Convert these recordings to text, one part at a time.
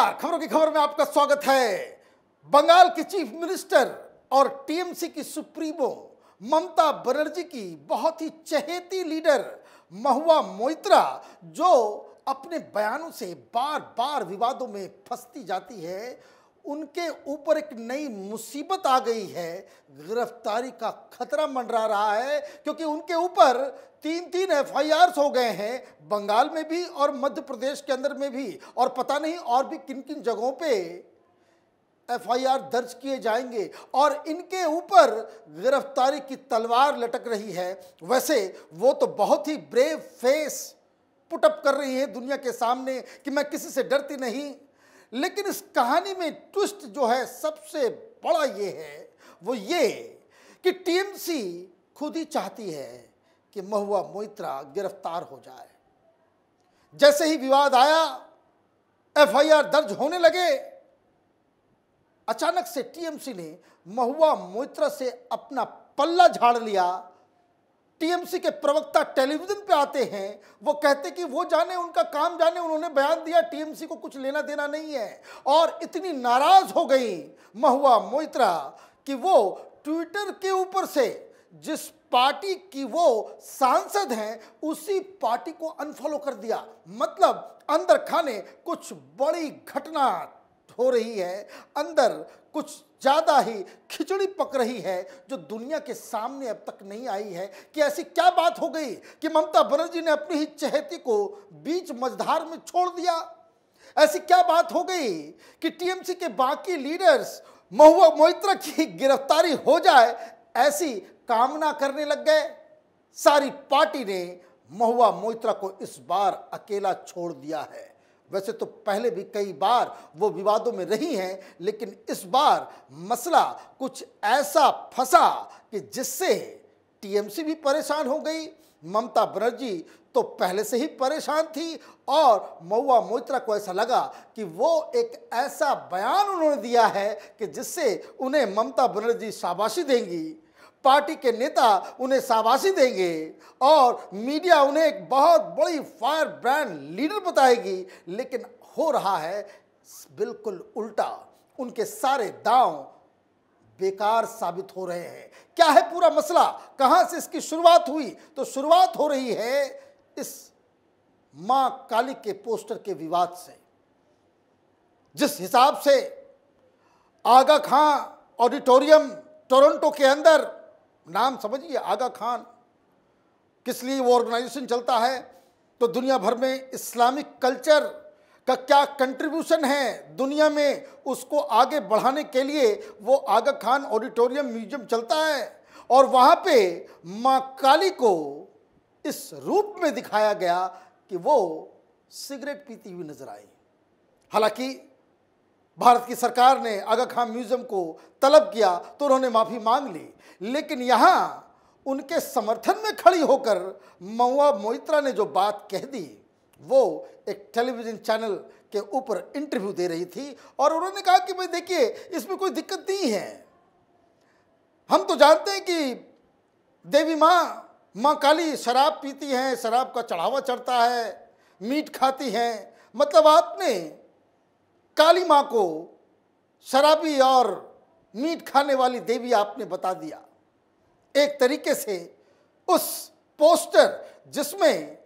नमस्कार, खबरों की खबर में आपका स्वागत है। बंगाल की चीफ मिनिस्टर और टीएमसी की सुप्रीमो ममता बनर्जी की बहुत ही चहेती लीडर महुआ मोइत्रा, जो अपने बयानों से बार बार विवादों में फंसती जाती है, उनके ऊपर एक नई मुसीबत आ गई है। गिरफ्तारी का खतरा मंडरा रहा है क्योंकि उनके ऊपर 3 एफआईआर हो गए हैं, बंगाल में भी और मध्य प्रदेश के अंदर में भी, और पता नहीं और भी किन किन जगहों पे एफआईआर दर्ज किए जाएंगे और इनके ऊपर गिरफ्तारी की तलवार लटक रही है। वैसे वो तो बहुत ही ब्रेव फेस पुटअप कर रही है दुनिया के सामने कि मैं किसी से डरती नहीं, लेकिन इस कहानी में ट्विस्ट जो है सबसे बड़ा ये है, वो ये कि टीएमसी खुद ही चाहती है कि महुआ मोइत्रा गिरफ्तार हो जाए। जैसे ही विवाद आया, एफआईआर दर्ज होने लगे, अचानक से टीएमसी ने महुआ मोइत्रा से अपना पल्ला झाड़ लिया। टीएमसी के प्रवक्ता टेलीविजन पे आते हैं, वो कहते कि वो जाने, उनका काम जाने, उन्होंने बयान दिया, टीएमसी को कुछ लेना देना नहीं है। और इतनी नाराज हो गई महुआ मोइत्रा कि वो ट्विटर के ऊपर से जिस पार्टी की वो सांसद हैं उसी पार्टी को अनफॉलो कर दिया। मतलब अंदर खाने कुछ बड़ी घटना हो रही है, अंदर कुछ ज्यादा ही खिचड़ी पक रही है जो दुनिया के सामने अब तक नहीं आई है। कि ऐसी क्या बात हो गई कि ममता बनर्जी ने अपनी ही चहेती को बीच मझधार में छोड़ दिया? ऐसी क्या बात हो गई कि टीएमसी के बाकी लीडर्स महुआ मोइत्रा की गिरफ्तारी हो जाए ऐसी कामना करने लग गए? सारी पार्टी ने महुआ मोइत्रा को इस बार अकेला छोड़ दिया है। वैसे तो पहले भी कई बार वो विवादों में रही हैं, लेकिन इस बार मसला कुछ ऐसा फंसा कि जिससे टीएमसी भी परेशान हो गई। ममता बनर्जी तो पहले से ही परेशान थी और महुआ मोइत्रा को ऐसा लगा कि वो एक ऐसा बयान उन्होंने दिया है कि जिससे उन्हें ममता बनर्जी शाबाशी देंगी, पार्टी के नेता उन्हें शाबाशी देंगे और मीडिया उन्हें एक बहुत बड़ी फायर ब्रांड लीडर बताएगी। लेकिन हो रहा है बिल्कुल उल्टा, उनके सारे दांव बेकार साबित हो रहे हैं। क्या है पूरा मसला, कहां से इसकी शुरुआत हुई? तो शुरुआत हो रही है इस मां काली के पोस्टर के विवाद से। जिस हिसाब से आगा खां ऑडिटोरियम टोरंटो के अंदर, नाम समझिए आगा खान, किस लिए वो ऑर्गेनाइजेशन चलता है, तो दुनिया भर में इस्लामिक कल्चर का क्या कंट्रीब्यूशन है दुनिया में, उसको आगे बढ़ाने के लिए वो आगा खान ऑडिटोरियम म्यूजियम चलता है। और वहाँ पे माँ काली को इस रूप में दिखाया गया कि वो सिगरेट पीती हुई नजर आई। हालांकि भारत की सरकार ने आगा खान म्यूजियम को तलब किया तो उन्होंने माफ़ी मांग ली, लेकिन यहाँ उनके समर्थन में खड़ी होकर महुआ मोइत्रा ने जो बात कह दी, वो एक टेलीविज़न चैनल के ऊपर इंटरव्यू दे रही थी और उन्होंने कहा कि भाई देखिए, इसमें कोई दिक्कत नहीं है, हम तो जानते हैं कि देवी माँ काली शराब पीती हैं, शराब का चढ़ावा चढ़ता है, मीट खाती हैं। मतलब आपने काली माँ को शराबी और मीट खाने वाली देवी आपने बता दिया। एक तरीके से उस पोस्टर जिसमें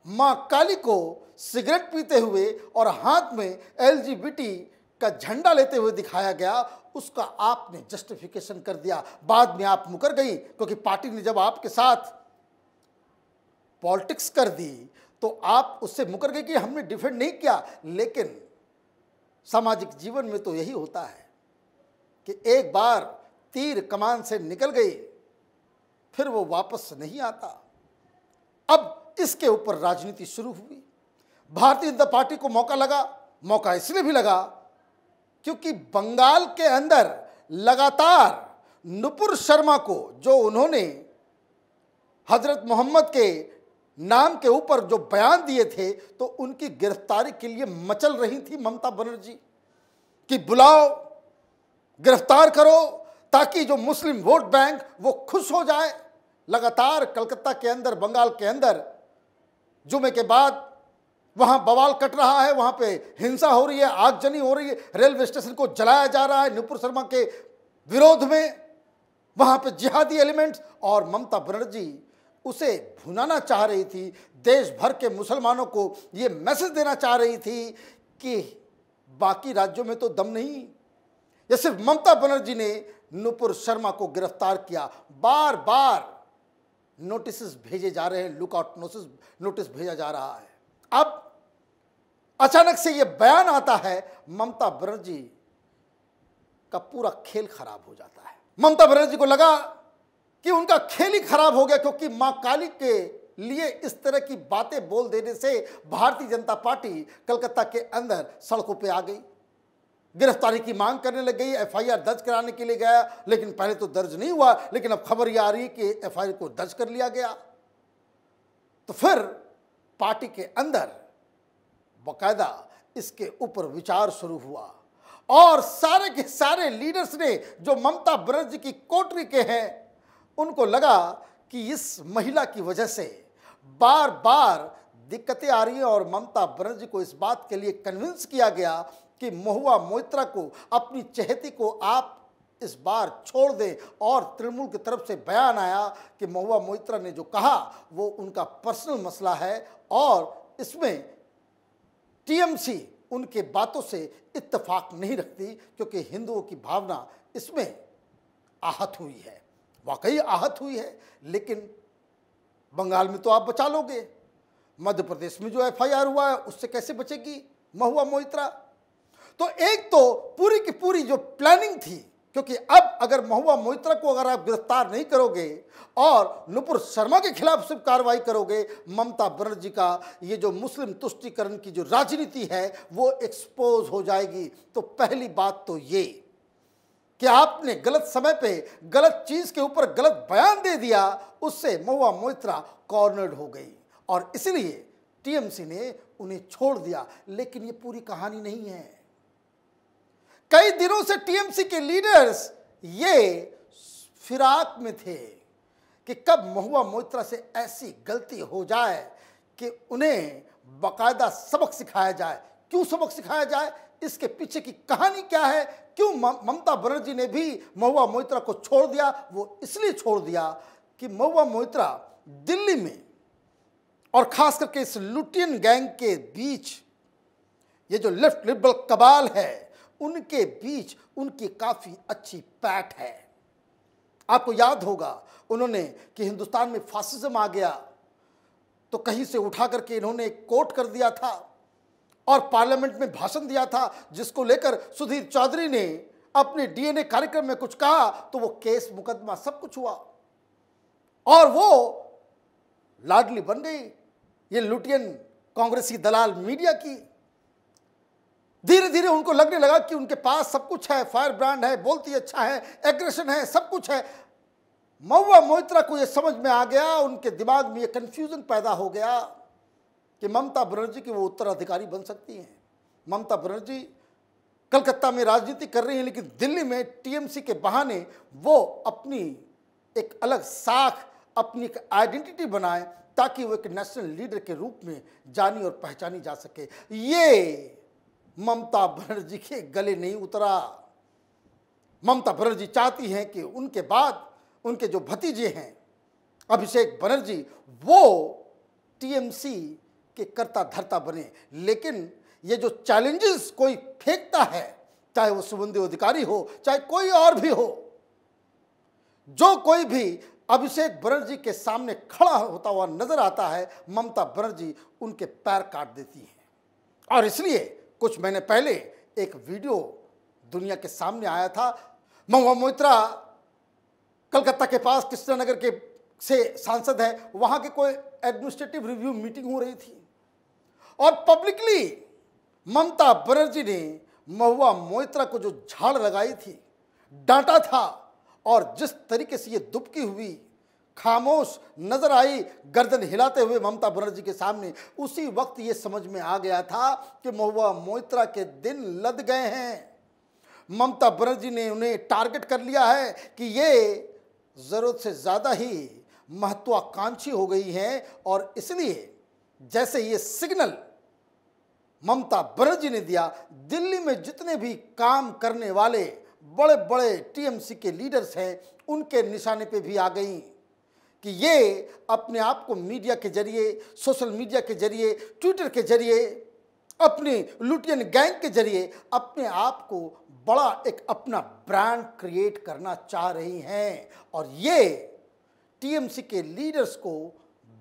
माँ काली को सिगरेट पीते हुए और हाथ में एलजीबीटी का झंडा लेते हुए दिखाया गया, उसका आपने जस्टिफिकेशन कर दिया। बाद में आप मुकर गई क्योंकि पार्टी ने जब आपके साथ पॉलिटिक्स कर दी तो आप उससे मुकर गए कि हमने डिफेंड नहीं किया। लेकिन सामाजिक जीवन में तो यही होता है कि एक बार तीर कमान से निकल गई, फिर वो वापस नहीं आता। अब इसके ऊपर राजनीति शुरू हुई। भारतीय जनता पार्टी को मौका लगा, मौका इसलिए भी लगा क्योंकि बंगाल के अंदर लगातार नुपुर शर्मा को, जो उन्होंने हजरत मोहम्मद के नाम के ऊपर जो बयान दिए थे, तो उनकी गिरफ्तारी के लिए मचल रही थी ममता बनर्जी कि बुलाओ, गिरफ्तार करो ताकि जो मुस्लिम वोट बैंक वो खुश हो जाए। लगातार कलकत्ता के अंदर, बंगाल के अंदर जुमे के बाद वहां बवाल कट रहा है, वहां पे हिंसा हो रही है, आगजनी हो रही है, रेलवे स्टेशन को जलाया जा रहा है नुपुर शर्मा के विरोध में, वहां पे जिहादी एलिमेंट्स, और ममता बनर्जी उसे भुनाना चाह रही थी। देश भर के मुसलमानों को यह मैसेज देना चाह रही थी कि बाकी राज्यों में तो दम नहीं। यह सिर्फ ममता बनर्जी ने नुपुर शर्मा को गिरफ्तार किया। बार बार नोटिस भेजे जा रहे हैं, लुकआउट नोटिस भेजा जा रहा है। अब अचानक से यह बयान आता है, ममता बनर्जी का पूरा खेल खराब हो जाता है। ममता बनर्जी को लगा कि उनका खेल ही खराब हो गया, क्योंकि मां काली के लिए इस तरह की बातें बोल देने से भारतीय जनता पार्टी कलकत्ता के अंदर सड़कों पे आ गई, गिरफ्तारी की मांग करने लग गई, एफआईआर दर्ज कराने के लिए गया, लेकिन पहले तो दर्ज नहीं हुआ, लेकिन अब खबर यह आ रही है कि एफआईआर को दर्ज कर लिया गया। तो फिर पार्टी के अंदर बाकायदा इसके ऊपर विचार शुरू हुआ, और सारे के सारे लीडर्स ने जो ममता बनर्जी की कोटरी के हैं, उनको लगा कि इस महिला की वजह से बार बार दिक्कतें आ रही हैं, और ममता बनर्जी को इस बात के लिए कन्विंस किया गया कि महुआ मोइत्रा को, अपनी चहेती को आप इस बार छोड़ दें। और तृणमूल की तरफ से बयान आया कि महुआ मोइत्रा ने जो कहा वो उनका पर्सनल मसला है, और इसमें टीएमसी उनके बातों से इत्तेफाक नहीं रखती, क्योंकि हिंदुओं की भावना इसमें आहत हुई है। वाकई आहत हुई है, लेकिन बंगाल में तो आप बचा लोगे, मध्य प्रदेश में जो एफआईआर हुआ है उससे कैसे बचेगी महुआ मोइत्रा? तो एक तो पूरी की पूरी जो प्लानिंग थी, क्योंकि अब अगर महुआ मोइत्रा को अगर आप गिरफ्तार नहीं करोगे और नुपुर शर्मा के खिलाफ सिर्फ कार्रवाई करोगे, ममता बनर्जी का ये जो मुस्लिम तुष्टीकरण की जो राजनीति है वो एक्सपोज हो जाएगी। तो पहली बात तो ये कि आपने गलत समय पे गलत चीज के ऊपर गलत बयान दे दिया, उससे महुआ मोइत्रा कॉर्नर्ड हो गई, और इसलिए टीएमसी ने उन्हें छोड़ दिया। लेकिन ये पूरी कहानी नहीं है। कई दिनों से टीएमसी के लीडर्स ये फिराक में थे कि कब महुआ मोइत्रा से ऐसी गलती हो जाए कि उन्हें बाकायदा सबक सिखाया जाए। क्यों सबक सिखाया जाए, इसके पीछे की कहानी क्या है, क्यों ममता बनर्जी ने भी महुआ मोइत्रा को छोड़ दिया? वो इसलिए छोड़ दिया कि महुआ मोइत्रा दिल्ली में, और खास करके इस लुटियन गैंग के बीच, ये जो लेफ्ट लिबरल कबाल है उनके बीच उनकी काफी अच्छी पैठ है। आपको याद होगा उन्होंने कि हिंदुस्तान में फासिज्म आ गया, तो कहीं से उठा करके इन्होंने कोट कर दिया था और पार्लियामेंट में भाषण दिया था, जिसको लेकर सुधीर चौधरी ने अपने डीएनए कार्यक्रम में कुछ कहा तो वो केस मुकदमा सब कुछ हुआ, और वो लाडली बन गई ये लुटियन कांग्रेसी दलाल मीडिया की। धीरे धीरे उनको लगने लगा कि उनके पास सब कुछ है, फायर ब्रांड है, बोलती अच्छा है, एग्रेशन है, सब कुछ है। महुआ मोइत्रा को यह समझ में आ गया, उनके दिमाग में यह कंफ्यूजन पैदा हो गया कि ममता बनर्जी की वो उत्तराधिकारी बन सकती हैं। ममता बनर्जी कलकत्ता में राजनीति कर रही हैं, लेकिन दिल्ली में टीएमसी के बहाने वो अपनी एक अलग साख, अपनी एक आइडेंटिटी बनाए, ताकि वो एक नेशनल लीडर के रूप में जानी और पहचानी जा सके। ये ममता बनर्जी के गले नहीं उतरा। ममता बनर्जी चाहती हैं कि उनके बाद उनके जो भतीजे हैं अभिषेक बनर्जी, वो टीएमसी के कर्ता धर्ता बने। लेकिन ये जो चैलेंजेस कोई फेंकता है, चाहे वो शुभेंदु अधिकारी हो, चाहे कोई और भी हो, जो कोई भी अभिषेक बनर्जी के सामने खड़ा होता हुआ नजर आता है, ममता बनर्जी उनके पैर काट देती है। और इसलिए कुछ महीने पहले एक वीडियो दुनिया के सामने आया था। महुआ मोइत्रा कलकत्ता के पास कृष्णनगर के से सांसद है, वहां के कोई एडमिनिस्ट्रेटिव रिव्यू मीटिंग हो रही थी, और पब्लिकली ममता बनर्जी ने महुआ मोइत्रा को जो झाड़ लगाई थी, डांटा था, और जिस तरीके से ये दुबकी हुई, खामोश नजर आई गर्दन हिलाते हुए ममता बनर्जी के सामने, उसी वक्त ये समझ में आ गया था कि महुआ मोइत्रा के दिन लद गए हैं। ममता बनर्जी ने उन्हें टारगेट कर लिया है कि ये जरूरत से ज़्यादा ही महत्वाकांक्षी हो गई हैं, और इसलिए जैसे ये सिग्नल ममता बनर्जी ने दिया। दिल्ली में जितने भी काम करने वाले बड़े बड़े टीएमसी के लीडर्स हैं उनके निशाने पे भी आ गई कि ये अपने आप को मीडिया के जरिए, सोशल मीडिया के जरिए, ट्विटर के जरिए, अपनी लुटियन गैंग के जरिए अपने आप को बड़ा एक अपना ब्रांड क्रिएट करना चाह रही हैं। और ये टीएमसी के लीडर्स को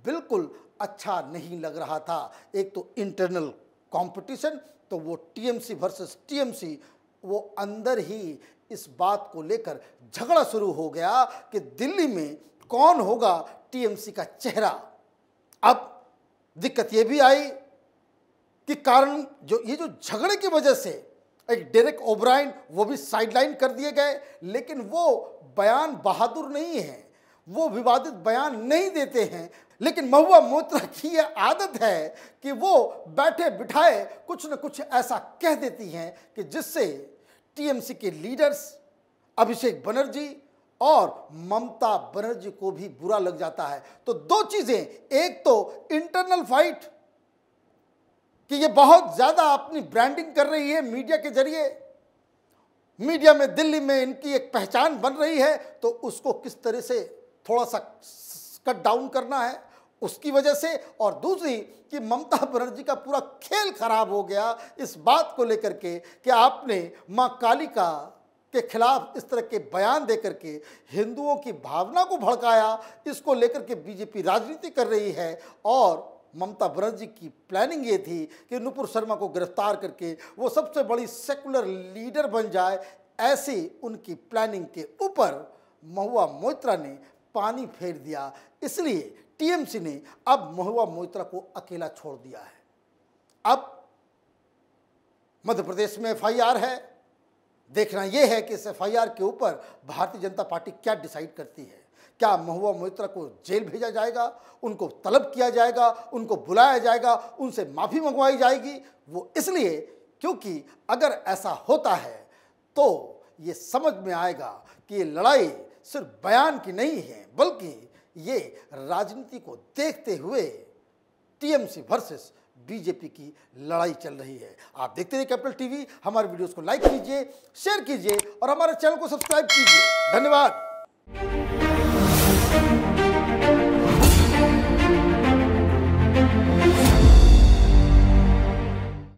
बिल्कुल अच्छा नहीं लग रहा था। एक तो इंटरनल कंपटीशन, तो वो टीएमसी वर्सेस टीएमसी, वो अंदर ही इस बात को लेकर झगड़ा शुरू हो गया कि दिल्ली में कौन होगा टीएमसी का चेहरा। अब दिक्कत ये भी आई कि कारण ये जो झगड़े की वजह से एक डेरेक ओब्रायन वो भी साइडलाइन कर दिए गए, लेकिन वो बयान बहादुर नहीं है, वो विवादित बयान नहीं देते हैं। लेकिन महुआ मोइत्रा की ये आदत है कि वो बैठे बिठाए कुछ न कुछ ऐसा कह देती हैं कि जिससे टीएमसी के लीडर्स अभिषेक बनर्जी और ममता बनर्जी को भी बुरा लग जाता है। तो दो चीजें, एक तो इंटरनल फाइट कि ये बहुत ज्यादा अपनी ब्रांडिंग कर रही है मीडिया के जरिए, मीडिया में दिल्ली में इनकी एक पहचान बन रही है, तो उसको किस तरह से थोड़ा सा कट डाउन करना है उसकी वजह से। और दूसरी कि ममता बनर्जी का पूरा खेल खराब हो गया इस बात को लेकर के कि आपने मां कालिका के खिलाफ इस तरह के बयान देकर के हिंदुओं की भावना को भड़काया। इसको लेकर के बीजेपी राजनीति कर रही है और ममता बनर्जी की प्लानिंग ये थी कि नुपुर शर्मा को गिरफ्तार करके वो सबसे बड़ी सेकुलर लीडर बन जाए। ऐसी उनकी प्लानिंग के ऊपर महुआ मोइत्रा ने पानी फेर दिया। इसलिए टीएमसी ने अब महुआ मोइत्रा को अकेला छोड़ दिया है। अब मध्य प्रदेश में एफआईआर है, देखना यह है कि इस एफआईआर के ऊपर भारतीय जनता पार्टी क्या डिसाइड करती है। क्या महुआ मोइत्रा को जेल भेजा जाएगा, उनको तलब किया जाएगा, उनको बुलाया जाएगा, उनसे माफ़ी मंगवाई जाएगी? वो इसलिए क्योंकि अगर ऐसा होता है तो ये समझ में आएगा कि ये लड़ाई सिर्फ बयान की नहीं है, बल्कि ये राजनीति को देखते हुए टीएमसी वर्सेस बीजेपी की लड़ाई चल रही है। आप देखते रहिए कैपिटल टीवी। हमारे वीडियोस को लाइक कीजिए, शेयर कीजिए और हमारे चैनल को सब्सक्राइब कीजिए। धन्यवाद।